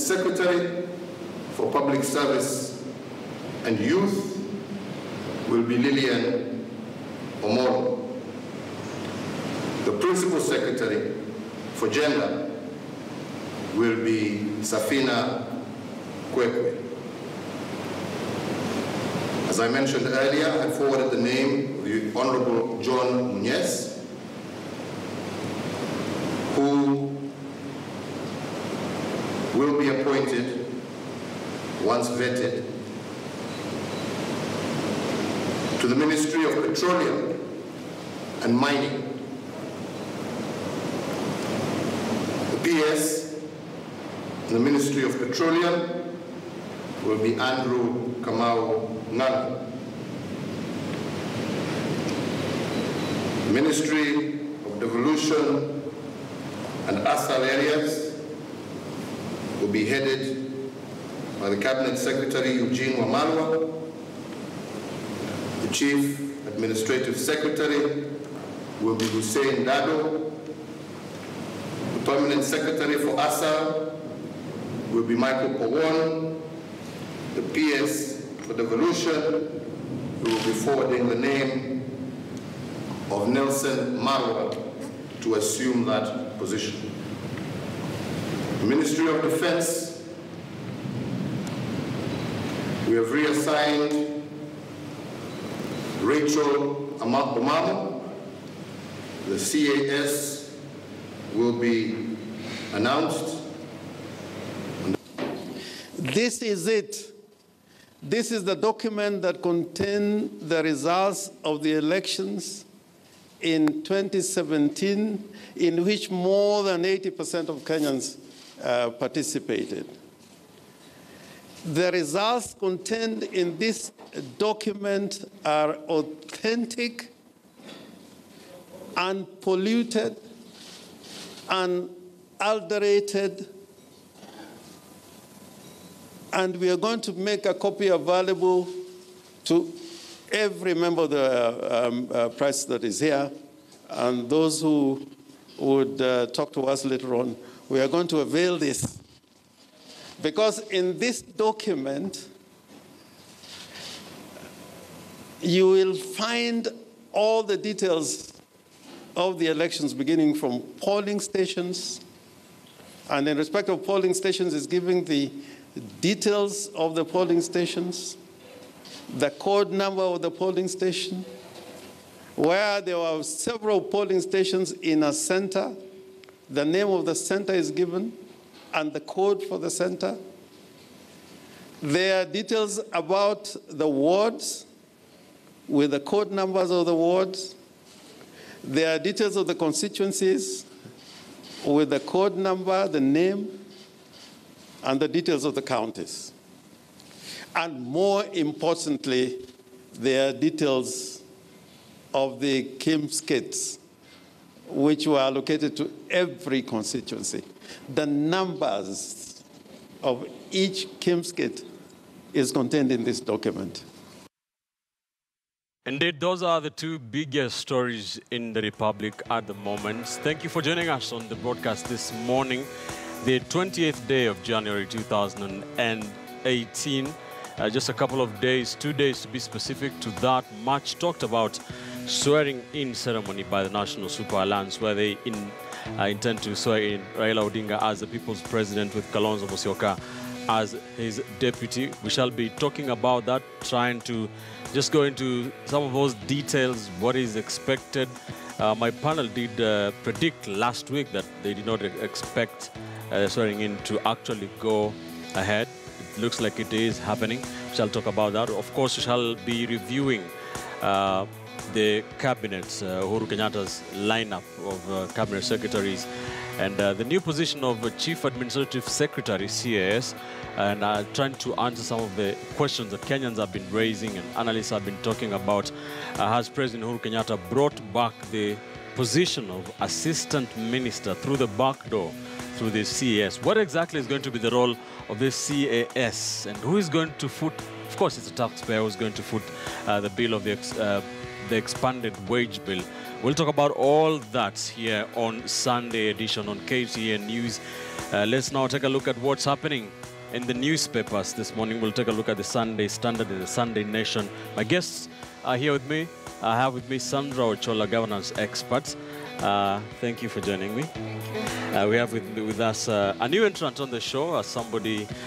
Secretary for Public Service and Youth will be Lillian Omolo. The Principal Secretary for Gender will be Safina Kwekwe. As I mentioned earlier, I forwarded the name of the Honorable John Munez, who will be appointed, once vetted, to the Ministry of Petroleum and Mining. The PS in the Ministry of Petroleum will be Andrew Kamau Ngana. The Ministry of Devolution and Asal areas will be headed by the Cabinet Secretary Eugene Wamalwa. The Chief Administrative Secretary will be Hussein Dado. The Permanent Secretary for Asal will be Michael Powon. The PS for Devolution will be forwarding the name of Nelson Marwa to assume that position. The Ministry of Defense, we have reassigned Rachel Omamo. The CAS will be announced. This is it. This is the document that contains the results of the elections in 2017, in which more than 80% of Kenyans participated. The results contained in this document are authentic, unpolluted, unadulterated, and we are going to make a copy available to every member of the press that is here, and those who would talk to us later on. We are going to avail this, because in this document, you will find all the details of the elections, beginning from polling stations, and in respect of polling stations is giving the details of the polling stations, the code number of the polling station, where there were several polling stations in a center, the name of the center is given, and the code for the center. There are details about the wards with the code numbers of the wards. There are details of the constituencies with the code number, the name, and the details of the counties. And more importantly, there are details of the KIMS kits, which were allocated to every constituency. The numbers of each KIMS kit is contained in this document. Indeed, those are the two biggest stories in the Republic at the moment. Thank you for joining us on the broadcast this morning, the 20th day of January 2018. Just a couple of days, 2 days to be specific to that. Much talked about swearing-in ceremony by the National Super Alliance, where they intend to swear in Raila Odinga as the people's president with Kalonzo Musyoka as his deputy. We shall be talking about that, trying to just go into some of those details, what is expected. My panel did predict last week that they did not expect swearing in to actually go ahead. It looks like it is happening. We shall talk about that. Of course, we shall be reviewing the cabinet's, Uhuru Kenyatta's lineup of cabinet secretaries, and the new position of Chief Administrative Secretary, CAS, and trying to answer some of the questions that Kenyans have been raising and analysts have been talking about. Has President Uhuru Kenyatta brought back the position of Assistant Minister through the back door, through the CAS? What exactly is going to be the role of the CAS, and who is going to foot? Of course, it's the taxpayer who's going to foot the bill of the the expanded wage bill. We'll talk about all that here on Sunday edition on KTN News. Let's now take a look at what's happening in the newspapers this morning. We'll take a look at the Sunday Standard and the Sunday Nation. My guests are here with me. I have with me Sandra Ochola, governance expert. Thank you for joining me. We have with us a new entrant on the show,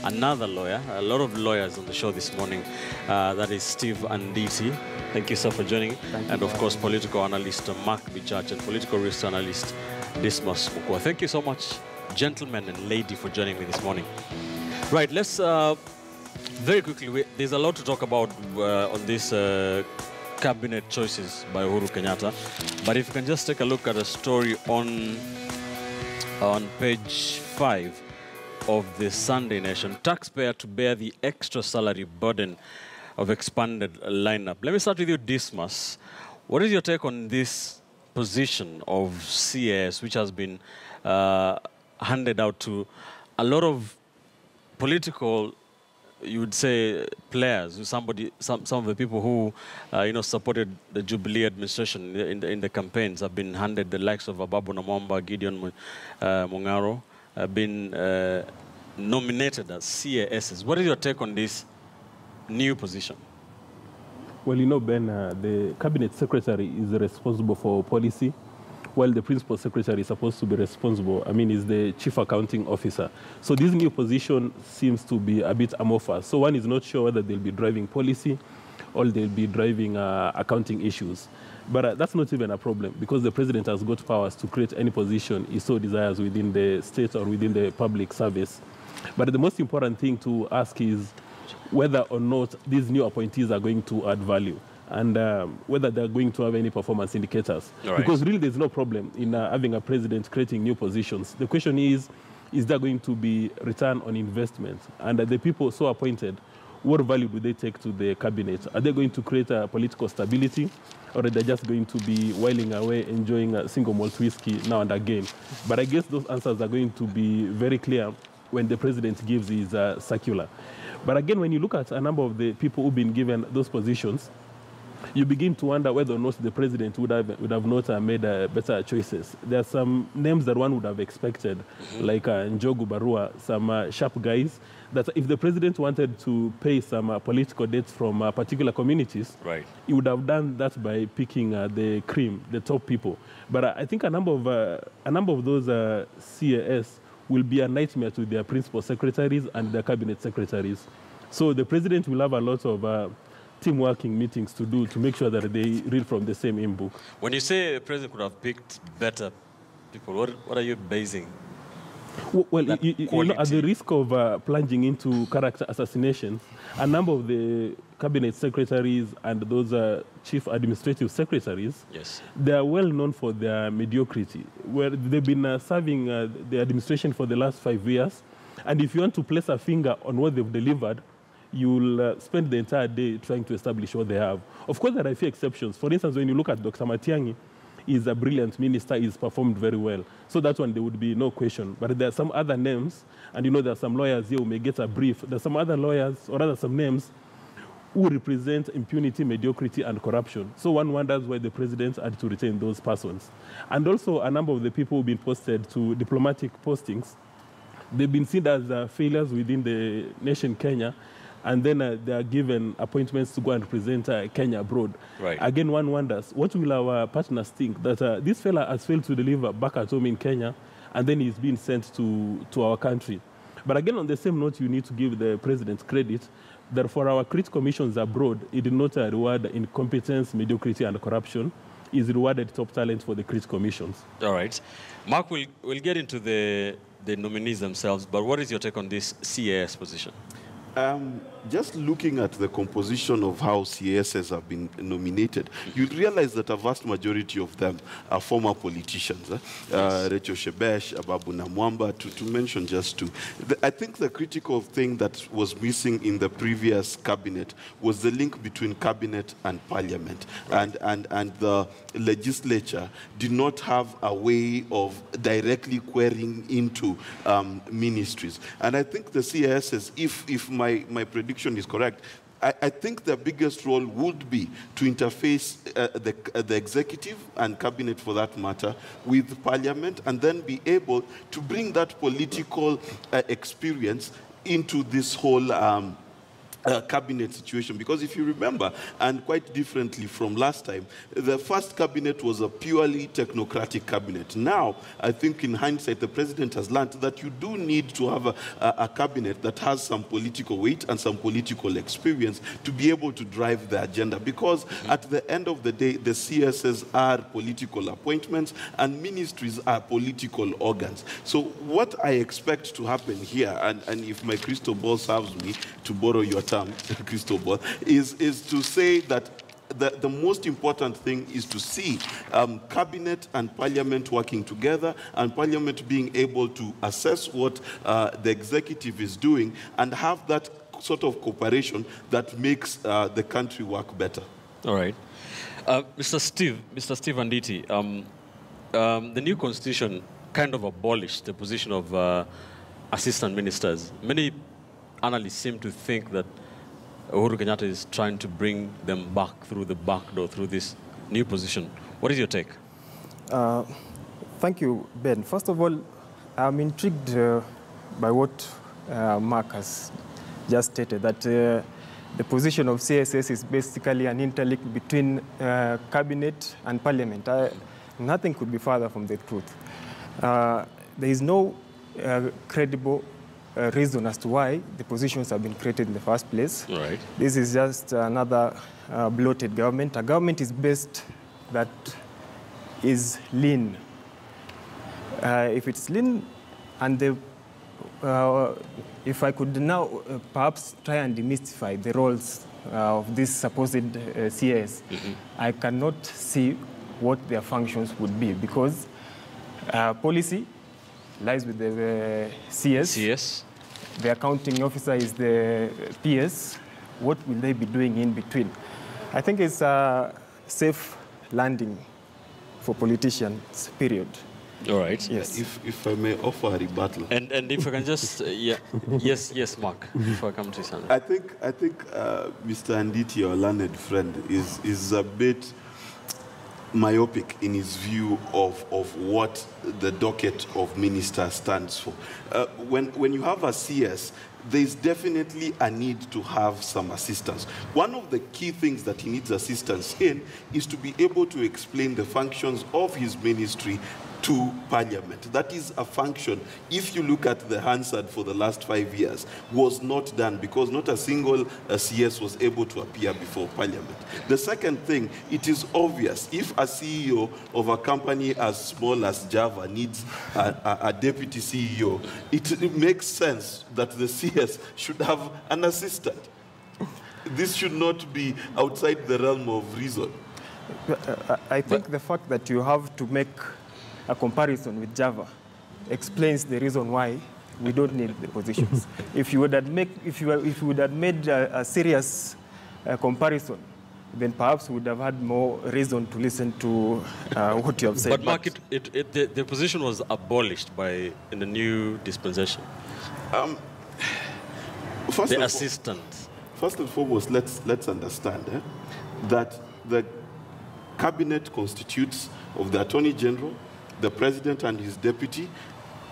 another lawyer, a lot of lawyers on the show this morning. That is Steve Anditi. Thank you, sir, for joining. And of course, political analyst Mark Bijaj and political risk analyst Dismas Mukwa. Thank you so much, gentlemen and lady, for joining me this morning. Right, let's very quickly, there's a lot to talk about on this cabinet choices by Uhuru Kenyatta. But if you can just take a look at a story on page 5 of the Sunday Nation. Taxpayer to bear the extra salary burden of expanded lineup. Let me start with you, Dismas. What is your take on this position of CAS, which has been handed out to a lot of political, you would say, players, some of the people who, supported the Jubilee administration in the campaigns have been handed the likes of Ababu Namwamba, Gideon Mungaro, have been nominated as CASs. What is your take on this new position? Well, Ben, the cabinet secretary is responsible for policy, while the principal secretary is supposed to be responsible, is the chief accounting officer. So this new position seems to be a bit amorphous. So one is not sure whether they'll be driving policy or they'll be driving accounting issues. But that's not even a problem, because the president has got powers to create any position he so desires within the state or within the public service. But the most important thing to ask is whether or not these new appointees are going to add value, and whether they're going to have any performance indicators. Right. Because really there's no problem in having a president creating new positions. The question is there going to be return on investment? And the people so appointed, what value do they take to the cabinet? Are they going to create a political stability, or are they just going to be whiling away, enjoying a single malt whiskey now and again? But I guess those answers are going to be very clear when the president gives his circular. But again, when you look at a number of the people who've been given those positions, you begin to wonder whether or not the president would have not made better choices. There are some names that one would have expected, like Njogu Barua, some sharp guys, that if the president wanted to pay some political debts from particular communities, right, he would have done that by picking the cream, the top people. But I think a number of those CAS will be a nightmare to their principal secretaries and their cabinet secretaries. So the president will have a lot of team working meetings to do to make sure that they read from the same in-book. When you say the president could have picked better people, what are you basing? Well, at the risk of plunging into character assassination, a number of the cabinet secretaries and those chief administrative secretaries, yes, they are well known for their mediocrity. Where they've been serving the administration for the last 5 years, and if you want to place a finger on what they've delivered, you'll spend the entire day trying to establish what they have. Of course, there are a few exceptions. For instance, when you look at Dr. Matiang'i, he's a brilliant minister, he's performed very well. So that one, there would be no question. But there are some other names, and there are some lawyers here who may get a brief. There are some other lawyers, or rather some names, who represent impunity, mediocrity, and corruption. So one wonders why the president had to retain those persons. And also, a number of the people who've been posted to diplomatic postings, they've been seen as failures within the nation Kenya, and then they are given appointments to go and represent Kenya abroad. Right. Again, one wonders, what will our partners think? That this fella has failed to deliver back at home in Kenya, and then he's been sent to our country. But again, on the same note, you need to give the president credit that for our crit commissions abroad, it did not reward incompetence, mediocrity, and corruption. It's rewarded top talent for the crit commissions. All right. Mark, we'll get into the nominees themselves, but what is your take on this CAS position? Just looking at the composition of how CASs have been nominated, you'll realize that a vast majority of them are former politicians. Rachel Shebesh, Ababu Namwamba, to mention just two. I think the critical thing that was missing in the previous cabinet was the link between cabinet and parliament. Right. And the legislature did not have a way of directly querying into ministries. And I think the CASs, if my prediction is correct, I think the biggest role would be to interface the executive and cabinet, for that matter, with parliament, and then be able to bring that political experience into this whole cabinet situation. Because if you remember, and quite differently from last time, the first cabinet was a purely technocratic cabinet. Now, I think in hindsight, the president has learned that you do need to have a cabinet that has some political weight and some political experience to be able to drive the agenda. Because at the end of the day, the CSs are political appointments and ministries are political organs. So what I expect to happen here, and if my crystal ball serves me, to borrow your term, crystal ball, is to say that the most important thing is to see cabinet and parliament working together, and parliament being able to assess what the executive is doing and have that sort of cooperation that makes the country work better. All right. Mr. Steve Anditi, the new constitution kind of abolished the position of assistant ministers. Many analysts seem to think that Uhuru Kenyatta is trying to bring them back through the back door, through this new position. What is your take? Thank you, Ben. First of all, I'm intrigued by what Mark has just stated, that the position of CSS is basically an interlink between cabinet and parliament. Nothing could be further from the truth. There is no credible reason as to why the positions have been created in the first place. Right. This is just another bloated government. A government is based that is lean. If it's lean, and if I could now perhaps try and demystify the roles of this supposed CS, I cannot see what their functions would be, because policy lies with the CS. The accounting officer is the PS. What will they be doing in between? I think it's a safe landing for politicians, period. All right. Yes. If I may offer a rebuttal. And if I can just, yes, Mark, before I come to Sandra. I think Mr. Anditi, your learned friend, is a bit myopic in his view of what the docket of ministers stands for. When you have a CS, there's definitely a need to have some assistance. One of the key things that he needs assistance in is to be able to explain the functions of his ministry to Parliament. That is a function, if you look at the Hansard for the last 5 years, was not done because not a single CS was able to appear before Parliament. The second thing, it is obvious, if a CEO of a company as small as Java needs a deputy CEO, it makes sense that the CS should have an assistant. This should not be outside the realm of reason. I think the fact that you have to make a comparison with Java explains the reason why we don't need the positions. If you would have made a serious comparison, then perhaps we would have had more reason to listen to what you have said. But Mark, the position was abolished in the new dispensation. First and foremost, let's understand that the cabinet constitutes of the Attorney General, the President and his deputy,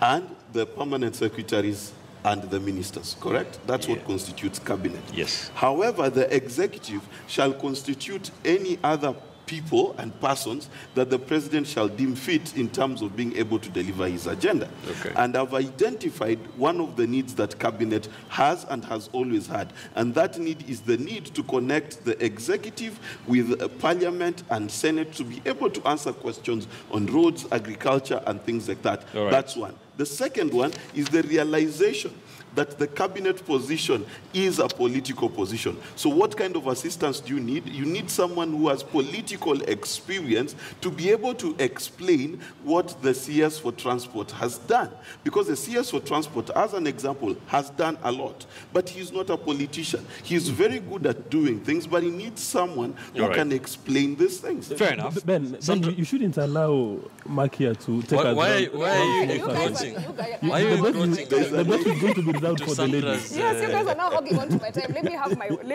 and the permanent secretaries and the ministers, correct? That's what constitutes cabinet. Yes. However, the executive shall constitute any other people and persons that the president shall deem fit in terms of being able to deliver his agenda. Okay. And I've identified one of the needs that cabinet has and has always had, and that need is the need to connect the executive with Parliament and Senate to be able to answer questions on roads, agriculture, and things like that. Right. That's one. The second one is the realization that the cabinet position is a political position. So what kind of assistance do you need? You need someone who has political experience to be able to explain what the CS for Transport has done. Because the CS for Transport, as an example, has done a lot. But he's not a politician. He's very good at doing things, but he needs someone who can explain these things. Fair enough. Ben, you shouldn't allow Mark here to take us. Why are you encroaching? Why are you encroaching? The best is going to be reserved for the ladies. Yes, you guys are now hogging on to my time. Let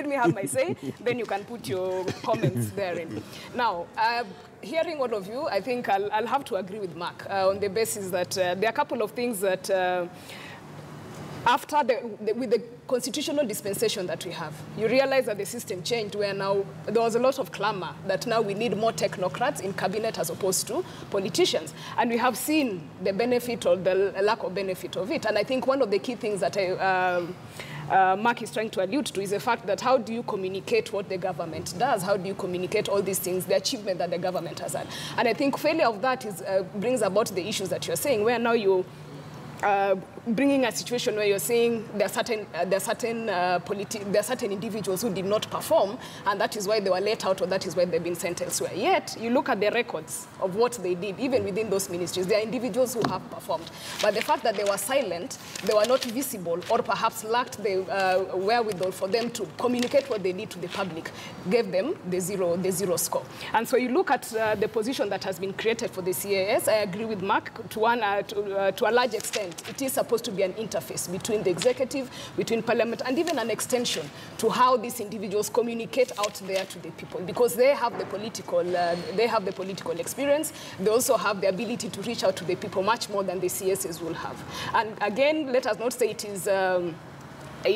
me have my say, then you can put your comments therein. Now, hearing all of you, I think I'll have to agree with Mark on the basis that there are a couple of things that after with the constitutional dispensation that we have, you realize that the system changed where now there was a lot of clamor that now we need more technocrats in cabinet as opposed to politicians. And we have seen the benefit or the lack of benefit of it. And I think one of the key things that Mark is trying to allude to is the fact that how do you communicate what the government does? How do you communicate all these things, the achievement that the government has had? And I think failure of that is, brings about the issues that you're saying, where now you bringing a situation where you're saying there are certain individuals who did not perform, and that is why they were let out, or that is why they've been sent elsewhere. Yet, you look at the records of what they did, even within those ministries, there are individuals who have performed. But the fact that they were silent, they were not visible, or perhaps lacked the wherewithal for them to communicate what they did to the public, gave them the zero score. And so you look at the position that has been created for the CAS. I agree with Mark to a large extent. It is supposed to be an interface between the executive, between parliament, and even an extension to how these individuals communicate out there to the people, because they have the political experience. They also have the ability to reach out to the people much more than the CSs will have. And again, let us not say it is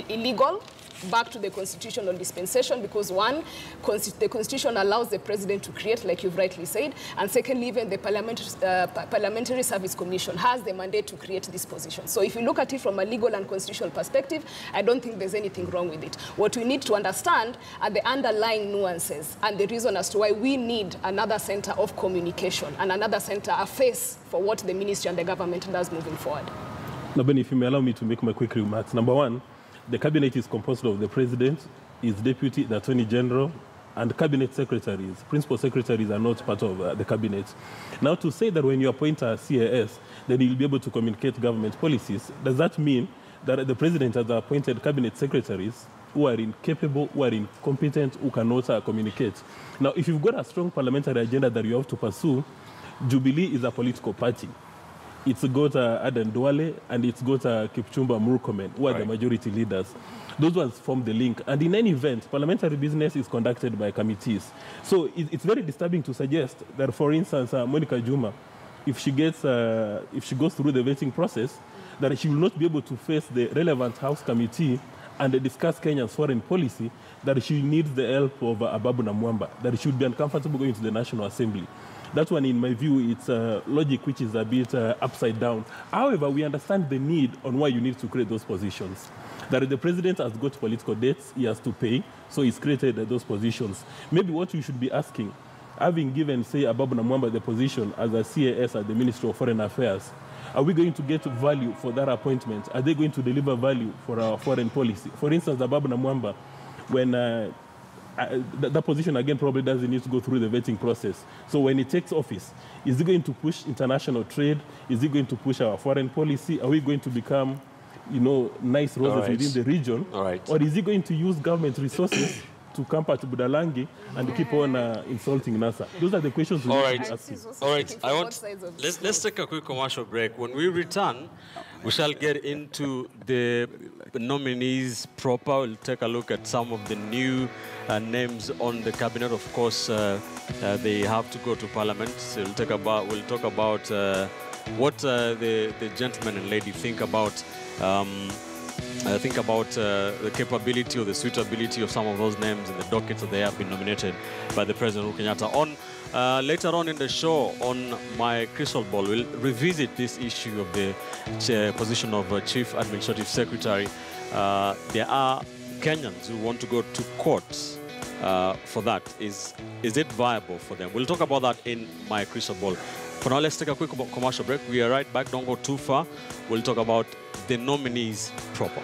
illegal. Back to the constitutional dispensation, because one, the constitution allows the president to create, like you've rightly said, and secondly, even the Parliamentary Service Commission has the mandate to create this position. So if you look at it from a legal and constitutional perspective, I don't think there's anything wrong with it. What we need to understand are the underlying nuances and the reason as to why we need another center of communication and another center, a face for what the ministry and the government does moving forward. Now, Ben, if you may allow me to make my quick remarks. Number one, the cabinet is composed of the president, his deputy, the attorney general, and cabinet secretaries. Principal secretaries are not part of the cabinet. Now, to say that when you appoint a CAS, then you'll be able to communicate government policies, does that mean that the president has appointed cabinet secretaries who are incapable, who are incompetent, who cannot communicate? Now, if you've got a strong parliamentary agenda that you have to pursue, Jubilee is a political party. It's got Aden Duale and it's got Kipchumba Murkomen, who are the majority leaders. Those ones form the link. And in any event, parliamentary business is conducted by committees. So it's very disturbing to suggest that, for instance, Monica Juma, if she goes through the vetting process, that she will not be able to face the relevant House committee and discuss Kenya's foreign policy, that she needs the help of Ababu Namwamba, that she should be uncomfortable going to the National Assembly. That one, in my view, it's logic which is a bit upside down. However, we understand the need on why you need to create those positions. That the president has got political debts, he has to pay, so he's created those positions. Maybe what we should be asking, having given, say, Ababu Namwamba the position as a CAS at the Ministry of Foreign Affairs, are we going to get value for that appointment? Are they going to deliver value for our foreign policy? For instance, Ababu Namwamba, when that position, again, probably doesn't need to go through the vetting process. So when he takes office, is he going to push international trade? Is he going to push our foreign policy? Are we going to become, nice roses within the region? Or is he going to use government resources to camp at Budalangi and keep on insulting NASA? Those are the questions we need to be asking. All right. Let's take a quick commercial break. When we return, we shall get into the nominees proper. We'll take a look at some of the new names on the cabinet. Of course, they have to go to Parliament. So we'll talk about what the gentleman and lady think about the capability or the suitability of some of those names in the dockets that they have been nominated by the President Uhuru Kenyatta. Later on in the show, on my crystal ball, we'll revisit this issue of the position of Chief Administrative Secretary. There are Kenyans who want to go to court for that. Is it viable for them? We'll talk about that in my crystal ball. For now, let's take a quick commercial break. We are right back. Don't go too far. We'll talk about the nominees proper.